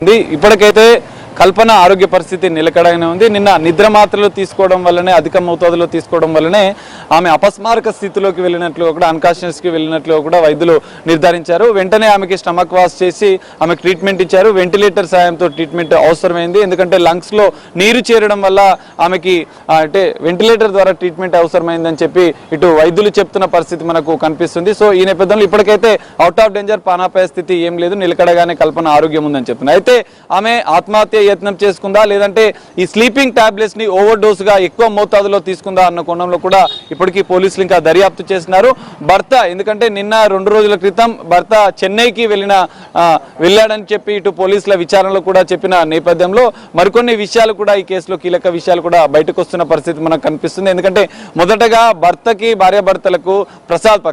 ఇప్పటికైతే కల్పన ఆరోగ్య పరిస్థితి నిలకడగానే ఉంది. నిన్న నిద్ర మాత్రలు తీసుకోవడం వల్లనే, అధిక మోతాదులో తీసుకోవడం వల్లనే ఆమె అపస్మారక స్థితిలోకి వెళ్ళినట్లు కూడా, అన్కాన్షియస్కి వెళ్ళినట్లు కూడా వైద్యులు నిర్ధారించారు. వెంటనే ఆమెకి స్టమక్ వాష్ చేసి ఆమెకు ట్రీట్మెంట్ ఇచ్చారు. వెంటిలేటర్ సాయంతో ట్రీట్మెంట్ అవసరమైంది. ఎందుకంటే లంగ్స్లో నీరు చేరడం వల్ల ఆమెకి అంటే వెంటిలేటర్ ద్వారా ట్రీట్మెంట్ అవసరమైందని చెప్పి ఇటు వైద్యులు చెప్తున్న పరిస్థితి మనకు కనిపిస్తుంది. సో ఈ నేపథ్యంలో ఇప్పటికైతే అవుట్ ఆఫ్ డేంజర్, ప్రాణాపాయ స్థితి ఏం లేదు, నిలకడగానే కల్పన ఆరోగ్యం ఉందని చెప్తున్నారు. అయితే ఆమె ఆత్మహత్య యత్నం చేసుకుందా, లేదంటే ఈ స్లీపింగ్ టాబ్లెట్స్ ని ఓవర్ డోస్ గా ఎక్కువ మోతాదులో తీసుకుందా అన్న కోణంలో కూడా ఇప్పటికీ పోలీసులు ఇంకా దర్యాప్తు చేస్తున్నారు. భర్త, ఎందుకంటే నిన్న 2 రోజుల క్రితం భర్త చెన్నైకి వెళ్ళాడని చెప్పి ఇటు పోలీసుల విచారణలో కూడా చెప్పిన నేపథ్యంలో మరికొన్ని విషయాలు కూడా ఈ కేసులో కీలక విషయాలు కూడా బయటకు వస్తున్న పరిస్థితి మనకు కనిపిస్తుంది. ఎందుకంటే మొదటగా భర్తకి, భార్యాభర్తలకు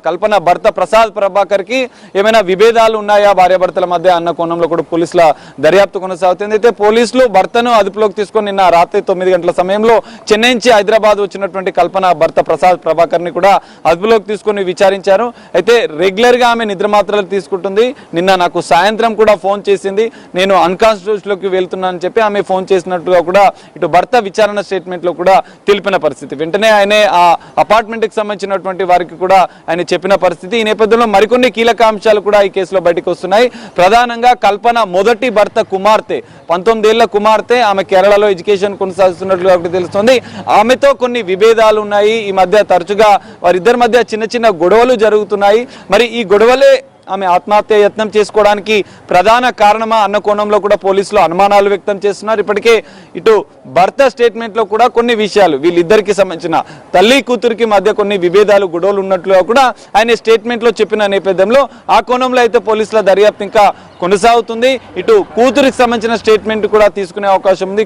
కల్పన భర్త ప్రసాద్ ప్రభాకర్ కి ఏమైనా విభేదాలు ఉన్నాయా భార్యాభర్తల మధ్య అన్న కోణంలో కూడా పోలీసుల దర్యాప్తు కొనసాగుతుంది. అయితే పోలీసులు భర్తను అదుపులోకి తీసుకొని నిన్న రాత్రి 9 గంటల సమయంలో చెన్నై నుంచి హైదరాబాద్ వచ్చినటువంటి కల్పన భర్త ప్రసాద్ ప్రభాకర్ ని కూడా అదుపులోకి తీసుకొని విచారించారు. అయితే రెగ్యులర్ గా ఆమె నిద్ర మాత్రలు తీసుకుంటుంది. నిన్న నాకు సాయంత్రం కూడా ఫోన్ చేసింది, నేను అన్కాన్షియస్ లోకి వెళ్తున్నానని చెప్పి ఆమె ఫోన్ చేసినట్టుగా కూడా ఇటు భర్త విచారణ స్టేట్మెంట్ లో కూడా తెలిపిన పరిస్థితి. వెంటనే ఆయన ఆ అపార్ట్మెంట్ కి సంబంధించినటువంటి వారికి కూడా ఆయన చెప్పిన పరిస్థితి. ఈ నేపథ్యంలో మరికొన్ని కీలక అంశాలు కూడా ఈ కేసులో బయటకు వస్తున్నాయి. ప్రధానంగా కల్పన మొదటి భర్త కుమార్తె, 19 ఏళ్ల కుమార్తె, ఆమె కేరళలో ఎడ్యుకేషన్ కొనసాగిస్తున్నట్లుగా తెలుస్తుంది. ఆమెతో కొన్ని విభేదాలు ఉన్నాయి. ఈ మధ్య తరచుగా వారిద్దరి మధ్య చిన్న చిన్న గొడవలు జరుగుతున్నాయి. మరి ఈ గొడవలే ఆమె ఆత్మహత్య యత్నం చేసుకోవడానికి ప్రధాన కారణమా అన్న కోణంలో కూడా పోలీసులు అనుమానాలు వ్యక్తం చేస్తున్నారు. ఇప్పటికే ఇటు భర్త స్టేట్మెంట్ లో కూడా కొన్ని విషయాలు, వీళ్ళిద్దరికి సంబంధించిన తల్లి కూతురికి మధ్య కొన్ని విభేదాలు, గొడవలు ఉన్నట్లుగా కూడా ఆయన స్టేట్మెంట్ లో చెప్పిన నేపథ్యంలో ఆ కోణంలో అయితే పోలీసుల దర్యాప్తు ఇంకా కొనసాగుతుంది. ఇటు కూతురికి సంబంధించిన స్టేట్మెంట్ కూడా తీసుకునే అవకాశం ఉంది.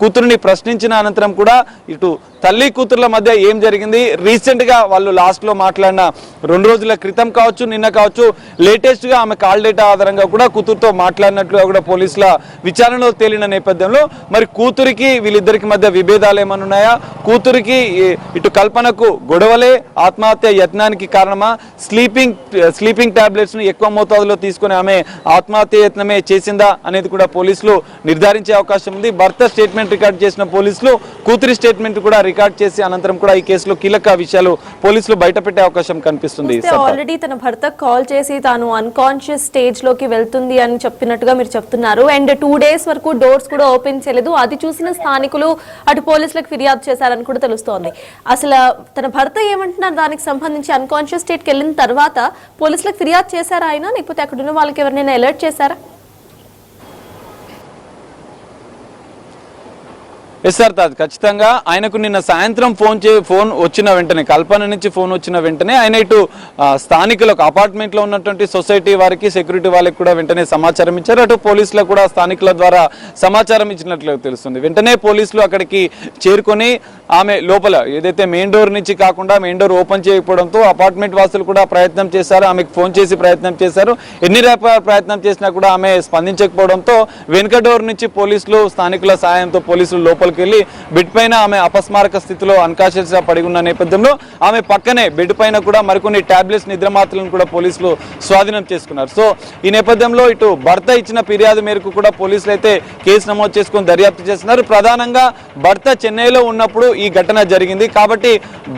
కూతురిని ప్రశ్నించిన అనంతరం కూడా ఇటు తల్లి కూతుర్ల మధ్య ఏం జరిగింది, రీసెంట్ గా వాళ్ళు లాస్ట్ లో మాట్లాడిన 2 రోజుల క్రితం కావచ్చు, నిన్న కావచ్చు, లేటెస్ట్ గా ఆమె కాల్ డేటా ఆధారంగా కూడా కూతురుతో మాట్లాడినట్లుగా కూడా పోలీసుల విచారణలో తేలిన నేపథ్యంలో మరి కూతురికి వీళ్ళిద్దరికి మధ్య విభేదాలు ఏమైనా ఉన్నాయా, కూతురికి ఇటు కల్పనకు గొడవలే ఆత్మహత్య యత్నానికి కారణమా, స్లీపింగ్ టాబ్లెట్స్ ను ఎక్కువ మోతాదులో తీసుకుని ఆమె ఆత్మహత్య యత్నమే చేసిందా అనేది కూడా పోలీసులు నిర్ధారించే అవకాశం ఉంది. భర్త స్టేట్మెంట్ రికార్డ్ చేసిన పోలీసులు కూతురి స్టేట్మెంట్ కూడా రికార్డ్ చేసి అనంతరం కూడా ఈ కేసులో కీలక విషయాలు పోలీసులు బయటపెట్టే అవకాశం కనిపిస్తుంది. ఆల్రెడీ తన భర్త కాల్ చేసి తాను అన్కాన్షియస్ స్టేజ్ లోకి వెళ్తుంది అని చెప్పినట్టుగా మీరు చెప్తున్నారు. అండ్ 2 days వరకు డోర్స్ కూడా ఓపెన్ చేయలేదు. అది చూసిన స్థానికులు అటు పోలీసులకు ఫిర్యాదు చేశారని కూడా తెలుస్తోంది. అసలు తన భర్త ఏమంటున్నారు దానికి సంబంధించి, అన్కాన్షియస్ స్టేట్కి వెళ్ళిన తర్వాత పోలీసులకు ఫిర్యాదు చేశారా ఆయన, లేకపోతే అక్కడ ఉన్న వాళ్ళకి ఎవరినైనా అలర్ట్ చేశారా? ఎస్ సార్, ఖచ్చితంగా ఆయనకు నిన్న సాయంత్రం ఫోన్ వచ్చిన వెంటనే, కల్పన నుంచి ఫోన్ వచ్చిన వెంటనే ఆయన ఇటు స్థానికులకు, అపార్ట్మెంట్ లో ఉన్నటువంటి సొసైటీ వారికి, సెక్యూరిటీ వాళ్ళకి కూడా వెంటనే సమాచారం ఇచ్చారు. అటు పోలీసులకు కూడా స్థానికుల ద్వారా సమాచారం ఇచ్చినట్లు తెలుస్తుంది. వెంటనే పోలీసులు అక్కడికి చేరుకొని ఆమె లోపల ఏదైతే మెయిన్ డోర్ నుంచి కాకుండా మెయిన్ డోర్ ఓపెన్ చేయకపోవడంతో అపార్ట్మెంట్ వాసులు కూడా ప్రయత్నం చేశారు, ఆమెకు ఫోన్ చేసి ప్రయత్నం చేశారు. ఎన్ని ప్రయత్నం చేసినా కూడా ఆమె స్పందించకపోవడంతో వెనుక డోర్ నుంచి పోలీసులు, స్థానికుల సాయంతో పోలీసులు లోపలికి వెళ్ళి బెడ్ పైన ఆమె అపస్మారక స్థితిలో అన్కాన్షియస్ గా పడి ఉన్న నేపథ్యంలో ఆమె పక్కనే బెడ్ పైన కూడా మరికొన్ని టాబ్లెట్స్, నిద్రమాత్రలను కూడా పోలీసులు స్వాధీనం చేసుకున్నారు. సో ఈ నేపథ్యంలో ఇటు భర్త ఇచ్చిన ఫిర్యాదు మేరకు కూడా పోలీసులు అయితే కేసు నమోదు చేసుకుని దర్యాప్తు చేస్తున్నారు. ప్రధానంగా భర్త చెన్నైలో ఉన్నప్పుడు ఈ ఘటన జరిగింది కాబట్టి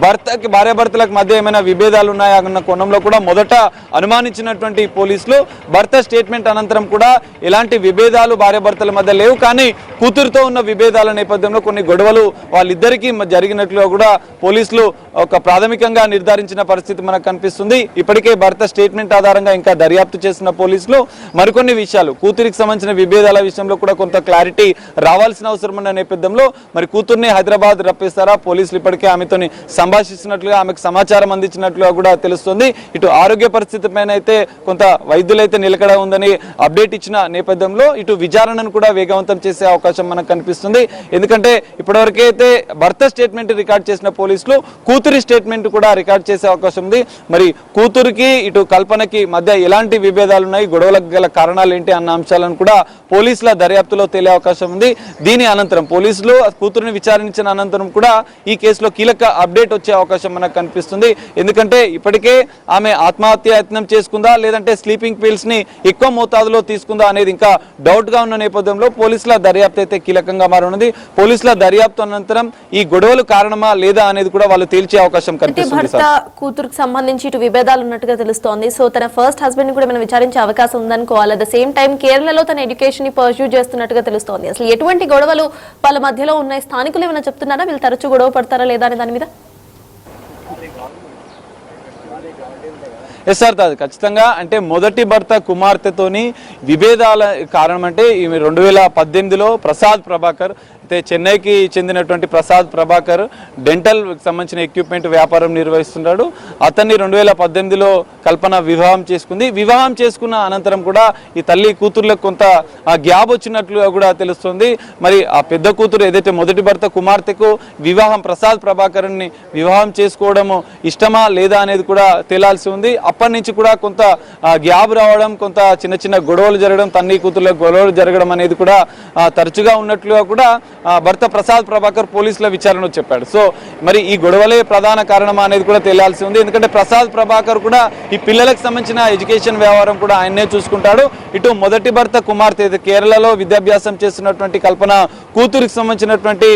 భర్తకి, భార్యాభర్తలకు మధ్య ఏమైనా విభేదాలు ఉన్నాయా అన్న కోణంలో కూడా మొదట అనుమానించినటువంటి పోలీసులు భర్త స్టేట్మెంట్ అనంతరం కూడా ఎలాంటి విభేదాలు భార్యాభర్తల మధ్య లేవు, కానీ కూతురుతో ఉన్న విభేదాల నేపథ్యంలో కొన్ని గొడవలు వాళ్ళిద్దరికీ జరిగినట్లుగా కూడా పోలీసులు ఒక ప్రాథమికంగా నిర్ధారించిన పరిస్థితి మనకు కనిపిస్తుంది. ఇప్పటికే భర్త స్టేట్మెంట్ ఆధారంగా ఇంకా దర్యాప్తు చేసిన పోలీసులు మరికొన్ని విషయాలు, కూతురికి సంబంధించిన విభేదాల విషయంలో కూడా కొంత క్లారిటీ రావాల్సిన అవసరం ఉన్న నేపథ్యంలో మరి కూతుర్ని హైదరాబాద్ రప్పిస్తారా, పోలీసులు ఇప్పటికే ఆమెతోని సంభాషిస్తున్నట్లుగా, ఆమెకు సమాచారం అందించినట్లుగా కూడా తెలుస్తుంది. ఇటు ఆరోగ్య పరిస్థితి పైన అయితే కొంత వైద్యులైతే నిలకడ ఉందని అప్డేట్ ఇచ్చిన నేపథ్యంలో ఇటు విచారణను కూడా వేగవంతం చేసే అవకాశం మనకు కనిపిస్తుంది. ఎందుకంటే ఇప్పటివరకైతే భర్త స్టేట్మెంట్ రికార్డ్ చేసిన పోలీసులు కూతురి స్టేట్మెంట్ కూడా రికార్డ్ చేసే అవకాశం ఉంది. మరి కూతురికి ఇటు కల్పనకి మధ్య ఎలాంటి విభేదాలు ఉన్నాయి, గొడవలకు గల కారణాలు ఏంటి అన్న అంశాలను కూడా పోలీసుల దర్యాప్తులో తేలే అవకాశం ఉంది. దీని అనంతరం పోలీసులు కూతురిని విచారించిన అనంతరం కూడా ఈ కేసులో కీలక అప్డేట్ రిజల్ట్ వచ్చే అవకాశం మనకు కనిపిస్తుంది. ఎందుకంటే ఇప్పటికే ఆమె ఆత్మహత్య యత్నం చేసుకుందా లేదంటే స్లీపింగ్ పిల్స్ ని ఎక్కువ మోతాదులో తీసుకుందా అనేది ఇంకా డౌట్ గా ఉన్న నేపథ్యంలో పోలీసుల దర్యాప్తు అయితే కీలకంగా మారనుంది. పోలీసుల దర్యాప్తు అనంతరం ఈ గొడవలు కారణమా లేదా అనేది కూడా వాళ్ళు తేల్చే అవకాశం కనిపిస్తుంది. భర్త కూతురుకు సంబంధించి ఇటు విభేదాలు ఉన్నట్టుగా తెలుస్తోంది. సో తన ఫస్ట్ హస్బెండ్ కూడా మనం విచారించే అవకాశం ఉందనుకోవాలి. అట్ ద సేమ్ టైం కేరళలో తన ఎడ్యుకేషన్ ని పర్స్యూ చేస్తున్నట్టుగా తెలుస్తోంది. అసలు ఎటువంటి గొడవలు వాళ్ళ మధ్యలో ఉన్నాయి? స్థానికులు ఏమైనా చెప్తున్నారా వీళ్ళు తరచూ గొడవ పడతారా లేదా అనే దాని మీద? ఎస్ సార్, ఖచ్చితంగా అంటే మొదటి భర్త కుమార్తెతోని విభేదాల కారణం అంటే ఈమె 2018లో ప్రసాద్ ప్రభాకర్ అయితే చెన్నైకి చెందినటువంటి ప్రసాద్ ప్రభాకర్ డెంటల్ సంబంధించిన ఎక్విప్మెంట్ వ్యాపారం నిర్వహిస్తున్నాడు. అతన్ని 2018లో కల్పన వివాహం చేసుకుంది. వివాహం చేసుకున్న అనంతరం కూడా ఈ తల్లి కూతుర్లకు కొంత గ్యాప్ వచ్చినట్లుగా కూడా తెలుస్తుంది. మరి ఆ పెద్ద కూతురు ఏదైతే మొదటి భర్త కుమార్తెకు వివాహం ప్రసాద్ ప్రభాకర్ని వివాహం చేసుకోవడము ఇష్టమా లేదా అనేది కూడా తేలాల్సి ఉంది. అప్పటి నుంచి కూడా కొంత గ్యాప్ రావడం, కొంత చిన్న చిన్న గొడవలు జరగడం, తల్లి కూతుర్లకు గొడవలు జరగడం అనేది కూడా తరచుగా ఉన్నట్లుగా కూడా భర్త ప్రసాద్ ప్రభాకర్ పోలీసుల విచారణలో చెప్పాడు. సో మరి ఈ గొడవలే ప్రధాన కారణం అనేది కూడా తెలియాల్సి ఉంది. ఎందుకంటే ప్రసాద్ ప్రభాకర్ కూడా ఈ పిల్లలకు సంబంధించిన ఎడ్యుకేషన్ వ్యవహారం కూడా ఆయన్నే చూసుకుంటాడు. ఇటు మొదటి భర్త కుమార్తె కేరళలో విద్యాభ్యాసం చేస్తున్నటువంటి కల్పన కూతురికి సంబంధించినటువంటి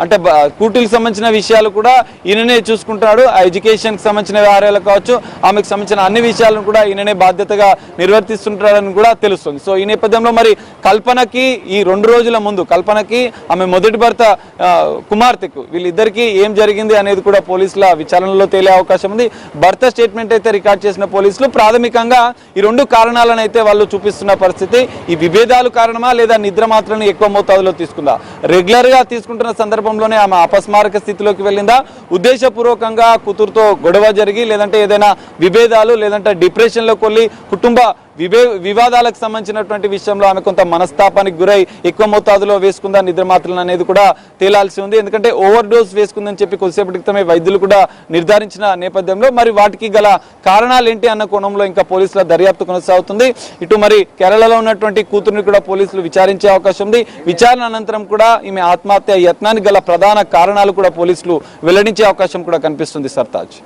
అంటే కూతురికి సంబంధించిన విషయాలు కూడా ఈయననే చూసుకుంటాడు. ఆ ఎడ్యుకేషన్కి సంబంధించిన వ్యవహారాలు కావచ్చు, ఆమెకు సంబంధించిన అన్ని విషయాలను కూడా ఈయననే బాధ్యతగా నిర్వర్తిస్తుంటాడని కూడా తెలుస్తుంది. సో ఈ నేపథ్యంలో మరి కల్పనకి ఈ 2 రోజుల ముందు కల్పనకి ఆమె మొదటి భర్త కుమార్తెకు వీళ్ళిద్దరికీ ఏం జరిగింది అనేది కూడా పోలీసుల విచారణలో తేలే అవకాశం ఉంది. భర్త స్టేట్మెంట్ అయితే రికార్డ్ చేసిన పోలీసులు ప్రాథమికంగా ఈ 2 కారణాలను అయితే వాళ్ళు చూపిస్తున్న పరిస్థితి. ఈ విభేదాలు కారణమా లేదా నిద్ర మాత్రమే ఎక్కువ మోతాదులో తీసుకుందా, రెగ్యులర్ గా తీసుకుంటున్న సందర్భంలోనే ఆమె అపస్మారక స్థితిలోకి వెళ్ళిందా, ఉద్దేశపూర్వకంగా కూతురుతో గొడవ జరిగి లేదంటే ఏదైనా విభేదాలు లేదంటే డిప్రెషన్లోకి వెళ్ళి కుటుంబ వివాదాలకు సంబంధించినటువంటి విషయంలో ఆమె కొంత మనస్తాపానికి గురై ఎక్కువ మోతాదులో వేసుకుందా నిద్ర మాత్రలు అనేది కూడా తేలాల్సి ఉంది. ఎందుకంటే ఓవర్ డోస్ వేసుకుందని చెప్పి కొద్దిసేపటి క్రితమే వైద్యులు కూడా నిర్ధారించిన నేపథ్యంలో మరి వాటికి గల కారణాలు ఏంటి అన్న కోణంలో ఇంకా పోలీసుల దర్యాప్తు కొనసాగుతుంది. ఇటు మరి కేరళలో ఉన్నటువంటి కూతురుని కూడా పోలీసులు విచారించే అవకాశం ఉంది. విచారణ అనంతరం కూడా ఈమె ఆత్మహత్య యత్నానికి గల ప్రధాన కారణాలు కూడా పోలీసులు వెల్లడించే అవకాశం కూడా కనిపిస్తుంది. సర్తాజ్.